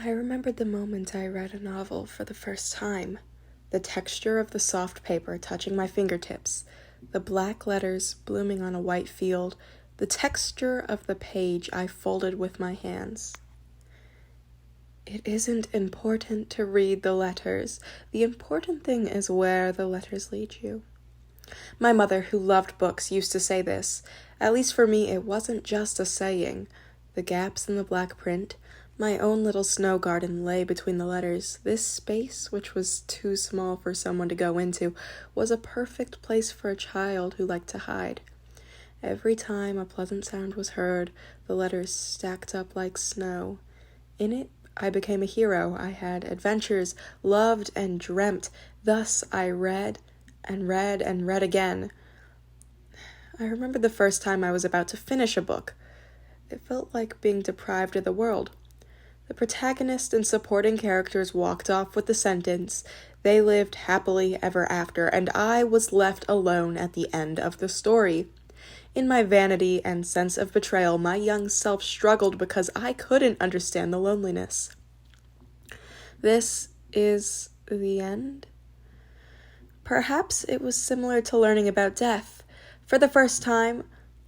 I remembered the moment I read a novel for the first time. The texture of the soft paper touching my fingertips, the black letters blooming on a white field, the texture of the page I folded with my hands. It isn't important to read the letters. The important thing is where the letters lead you. My mother, who loved books, used to say this. At least for me, it wasn't just a saying. The gaps in the black print, my own little snow garden lay between the letters. This space, which was too small for someone to go into, was a perfect place for a child who liked to hide. Every time a pleasant sound was heard, the letters stacked up like snow. In it, I became a hero. I had adventures, loved and dreamt. Thus I read and read and read again. I remember the first time I was about to finish a book. It felt like being deprived of the world. The protagonist and supporting characters walked off with the sentence, "They lived happily ever after," and I was left alone at the end of the story. In my vanity and sense of betrayal, my young self struggled because I couldn't understand the loneliness. This is the end? Perhaps it was similar to learning about death. For the first time,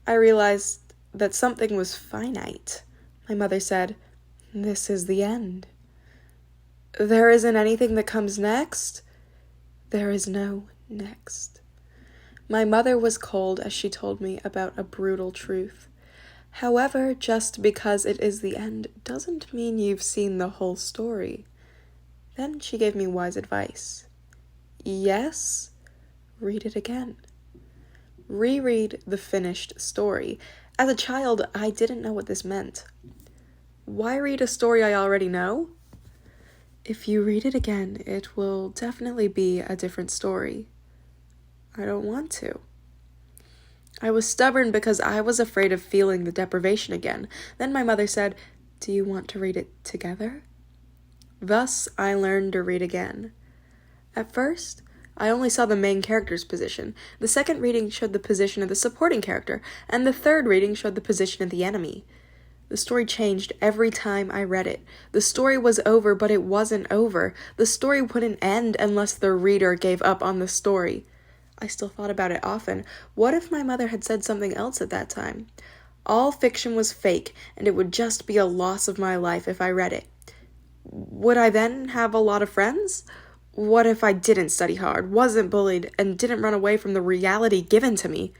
I realized that something was finite. My mother said, "This is the end. There isn't anything that comes next." There is no next. My mother was cold as she told me about a brutal truth. However, just because it is the end doesn't mean you've seen the whole story. Then she gave me wise advice. Yes, read it again. Reread the finished story. As a child, I didn't know what this meant. Why read a story I already know? If you read it again, it will definitely be a different story. I don't want to. I was stubborn because I was afraid of feeling the deprivation again. Then my mother said, "Do you want to read it together?" Thus, I learned to read again. At first, I only saw the main character's position. The second reading showed the position of the supporting character, and the third reading showed the position of the enemy. The story changed every time I read it. The story was over, but it wasn't over. The story wouldn't end unless the reader gave up on the story. I still thought about it often. What if my mother had said something else at that time? All fiction was fake, and it would just be a loss of my life if I read it. Would I then have a lot of friends? What if I didn't study hard, wasn't bullied, and didn't run away from the reality given to me?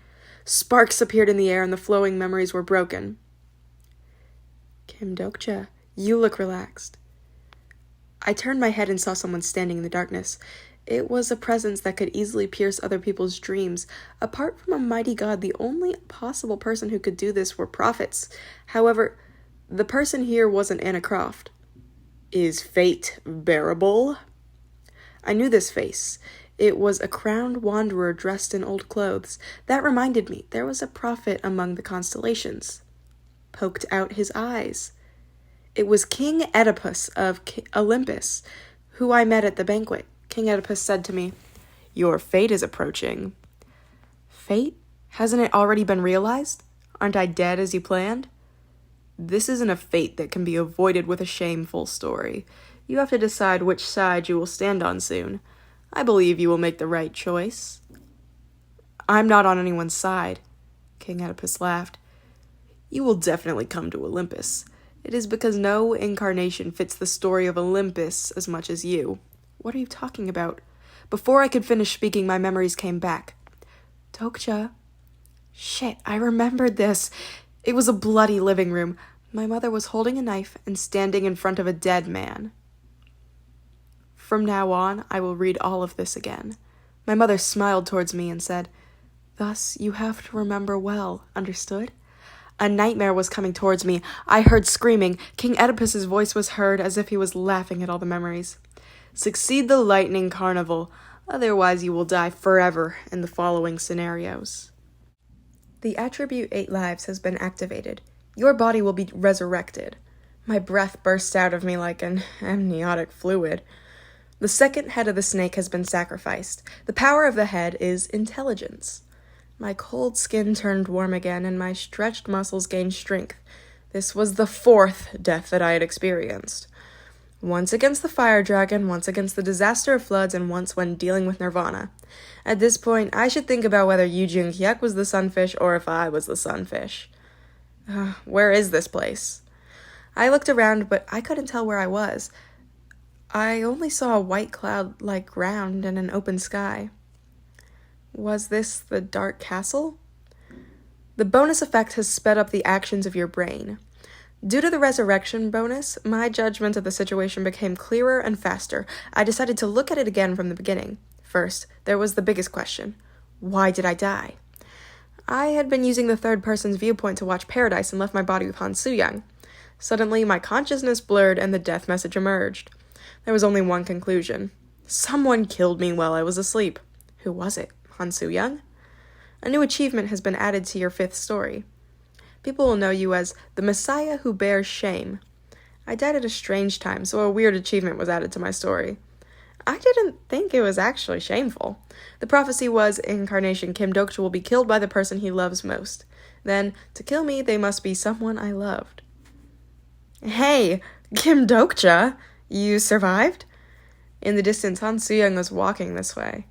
Sparks appeared in the air and the flowing memories were broken. Kim Dokja, you look relaxed. I turned my head and saw someone standing in the darkness. It was a presence that could easily pierce other people's dreams. Apart from a mighty god, the only possible person who could do this were prophets. However, the person here wasn't Anna Croft. Is fate bearable? I knew this face. It was a crowned wanderer dressed in old clothes. That reminded me, there was a prophet among the constellations. Poked out his eyes. It was King Oedipus of Olympus, who I met at the banquet. King Oedipus said to me, "Your fate is approaching." Fate? Hasn't it already been realized? Aren't I dead as you planned? This isn't a fate that can be avoided with a shameful story. You have to decide which side you will stand on soon. I believe you will make the right choice. I'm not on anyone's side. King Oedipus laughed. You will definitely come to Olympus. It is because no incarnation fits the story of Olympus as much as you. What are you talking about? Before I could finish speaking, my memories came back. Dokja. Shit, I remembered this. It was a bloody living room. My mother was holding a knife and standing in front of a dead man. From now on, I will read all of this again. My mother smiled towards me and said, "Thus you have to remember well, understood?" A nightmare was coming towards me. I heard screaming. King Oedipus's voice was heard as if he was laughing at all the memories. Succeed the lightning carnival, otherwise you will die forever in the following scenarios. The attribute 8 lives has been activated. Your body will be resurrected. My breath burst out of me like an amniotic fluid. The second head of the snake has been sacrificed. The power of the head is intelligence. My cold skin turned warm again, and my stretched muscles gained strength. This was the 4th death that I had experienced. Once against the fire dragon, once against the disaster of floods, and once when dealing with Nirvana. At this point, I should think about whether Yu Jung-hyuk was the sunfish or if I was the sunfish. Where is this place? I looked around, but I couldn't tell where I was. I only saw a white cloud-like ground and an open sky. Was this the Dark Castle? The bonus effect has sped up the actions of your brain. Due to the resurrection bonus, my judgment of the situation became clearer and faster. I decided to look at it again from the beginning. First, there was the biggest question. Why did I die? I had been using the third person's viewpoint to watch Paradise and left my body with Han Soo-young. Suddenly, my consciousness blurred and the death message emerged. There was only one conclusion. Someone killed me while I was asleep. Who was it? Han Soo-young? A new achievement has been added to your 5th story. People will know you as the Messiah who bears shame. I died at a strange time, so a weird achievement was added to my story. I didn't think it was actually shameful. The prophecy was, Incarnation Kim Dokcha will be killed by the person he loves most. Then, to kill me, they must be someone I loved. Hey, Kim Dokcha, you survived? In the distance, Han Soo-young was walking this way.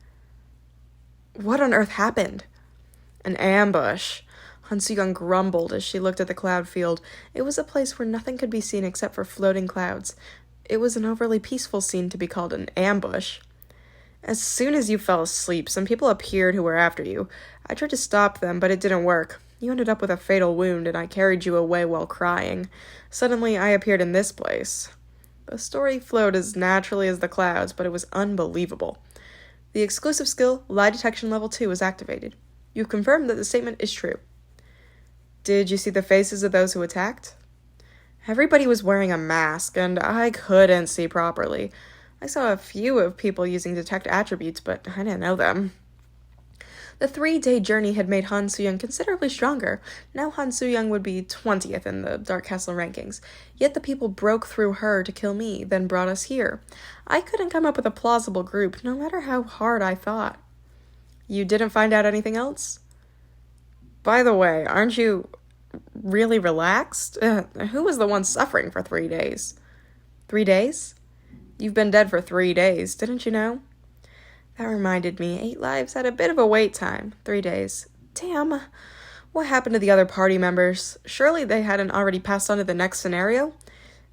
What on earth happened? An ambush. Han Soo-young grumbled as she looked at the cloud field. It was a place where nothing could be seen except for floating clouds. It was an overly peaceful scene to be called an ambush. As soon as you fell asleep, some people appeared who were after you. I tried to stop them, but it didn't work. You ended up with a fatal wound, and I carried you away while crying. Suddenly, I appeared in this place. The story flowed as naturally as the clouds, but it was unbelievable. The exclusive skill, Lie Detection Level 2, was activated. You've confirmed that the statement is true. Did you see the faces of those who attacked? Everybody was wearing a mask, and I couldn't see properly. I saw a few of people using detect attributes, but I didn't know them. The 3-day journey had made Han Soo-young considerably stronger. Now Han Soo-young would be 20th in the Dark Castle rankings. Yet the people broke through her to kill me, then brought us here. I couldn't come up with a plausible group, no matter how hard I thought. You didn't find out anything else? By the way, aren't you really relaxed? Who was the one suffering for 3 days? 3 days? You've been dead for 3 days, didn't you know? That reminded me, 8 lives had a bit of a wait time. 3 days. Damn. What happened to the other party members? Surely they hadn't already passed on to the next scenario?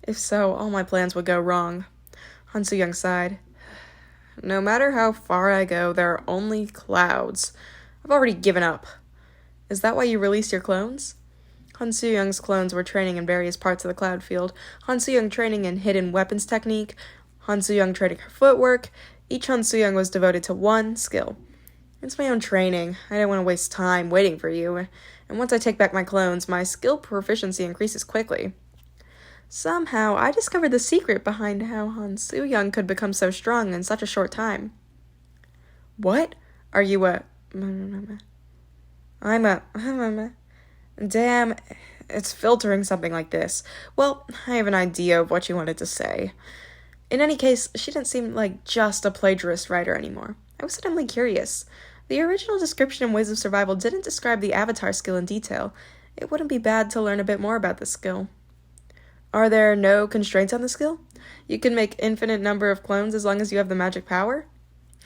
If so, all my plans would go wrong. Han Soo-young sighed. No matter how far I go, there are only clouds. I've already given up. Is that why you released your clones? Han Soo-young's clones were training in various parts of the cloud field. Han Soo-young training in hidden weapons technique. Han Soo-young training her footwork. Each Han Soo-young was devoted to one skill. It's my own training. I didn't want to waste time waiting for you. And once I take back my clones, my skill proficiency increases quickly. Somehow, I discovered the secret behind how Han Soo-young could become so strong in such a short time. What? Are you a... I'm a... Damn, it's filtering something like this. Well, I have an idea of what you wanted to say. In any case, she didn't seem like just a plagiarist writer anymore. I was suddenly curious. The original description in Ways of Survival didn't describe the avatar skill in detail. It wouldn't be bad to learn a bit more about the skill. Are there no constraints on the skill? You can make infinite number of clones as long as you have the magic power?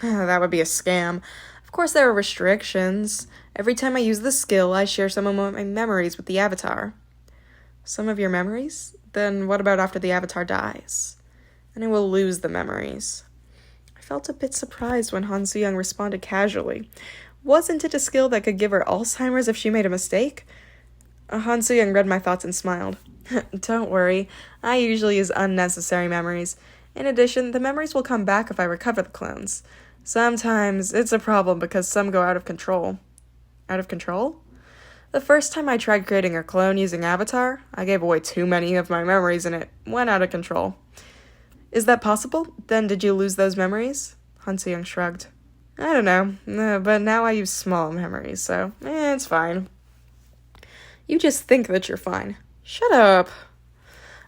That would be a scam. Of course there are restrictions. Every time I use the skill, I share some of my memories with the avatar. Some of your memories? Then what about after the avatar dies? And I will lose the memories. I felt a bit surprised when Han Soo-young responded casually. Wasn't it a skill that could give her Alzheimer's if she made a mistake? Han Soo-young read my thoughts and smiled. Don't worry, I usually use unnecessary memories. In addition, the memories will come back if I recover the clones. Sometimes it's a problem because some go out of control. Out of control? The first time I tried creating a clone using Avatar, I gave away too many of my memories and it went out of control. Is that possible? Then did you lose those memories? Han Soo-young shrugged. I don't know, but now I use small memories, so it's fine. You just think that you're fine. Shut up.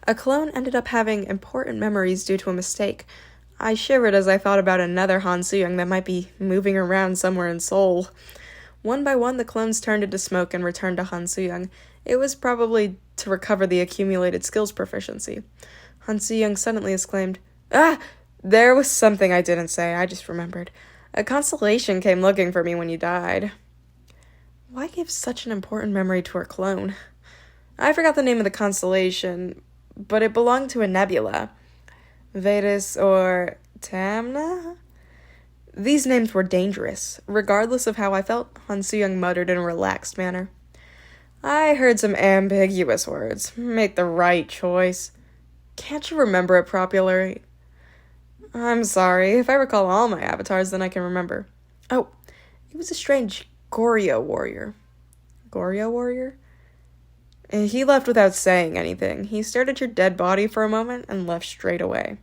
A clone ended up having important memories due to a mistake. I shivered as I thought about another Han Soo-young that might be moving around somewhere in Seoul. One by one, the clones turned into smoke and returned to Han Soo-young. It was probably to recover the accumulated skills proficiency. Han Si-young suddenly exclaimed, "Ah! There was something I didn't say, I just remembered. A constellation came looking for me when you died." Why give such an important memory to her clone? I forgot the name of the constellation, but it belonged to a nebula. Vetus or Tamna? These names were dangerous. Regardless of how I felt, Han Si-young muttered in a relaxed manner. I heard some ambiguous words. Make the right choice. Can't you remember it properly? I'm sorry. If I recall all my avatars, then I can remember. Oh, it was a strange Goryeo warrior. Goryeo warrior? He left without saying anything. He stared at your dead body for a moment and left straight away.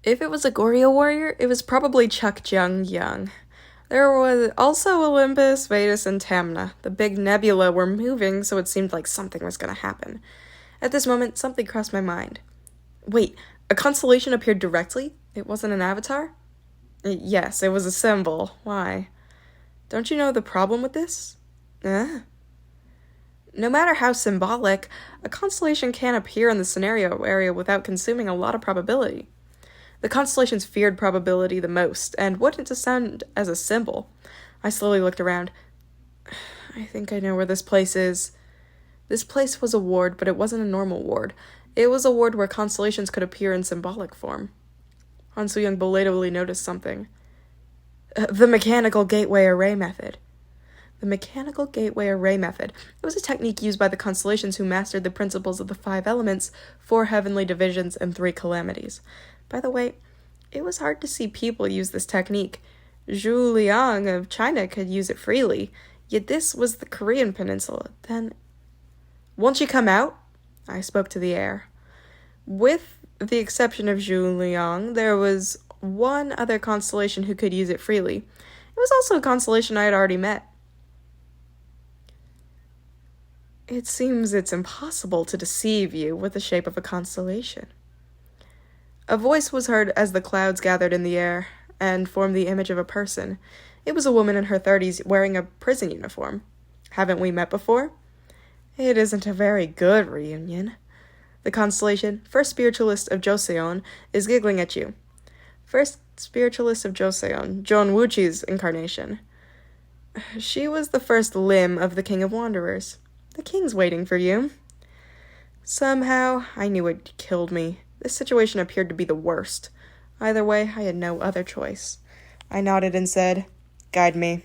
If it was a Goryeo warrior, it was probably Cheok Jungyung. There was also Olympus, Vetus, and Tamna. The big nebula were moving, so it seemed like something was going to happen. At this moment, something crossed my mind. Wait, a constellation appeared directly? It wasn't an avatar? Yes, it was a symbol. Why? Don't you know the problem with this? No matter how symbolic, a constellation can't appear in the scenario area without consuming a lot of probability. The constellations feared probability the most, and wouldn't descend as a symbol. I slowly looked around. I think I know where this place is. This place was a ward, but it wasn't a normal ward. It was a ward where constellations could appear in symbolic form. Han Si-young belatedly noticed something. The mechanical gateway array method. The mechanical gateway array method. It was a technique used by the constellations who mastered the principles of the 5 elements, 4 heavenly divisions, and 3 calamities. By the way, it was hard to see people use this technique. Zhu Liang of China could use it freely, yet this was the Korean peninsula. Then, won't you come out? I spoke to the air. With the exception of Zhu Liang, there was one other constellation who could use it freely. It was also a constellation I had already met. It seems it's impossible to deceive you with the shape of a constellation. A voice was heard as the clouds gathered in the air and formed the image of a person. It was a woman in her 30s wearing a prison uniform. Haven't we met before? It isn't a very good reunion. The constellation, First Spiritualist of Joseon, is giggling at you. First Spiritualist of Joseon, John Wuchi's incarnation. She was the first limb of the King of Wanderers. The king's waiting for you. Somehow, I knew it killed me. This situation appeared to be the worst. Either way, I had no other choice. I nodded and said, "Guide me."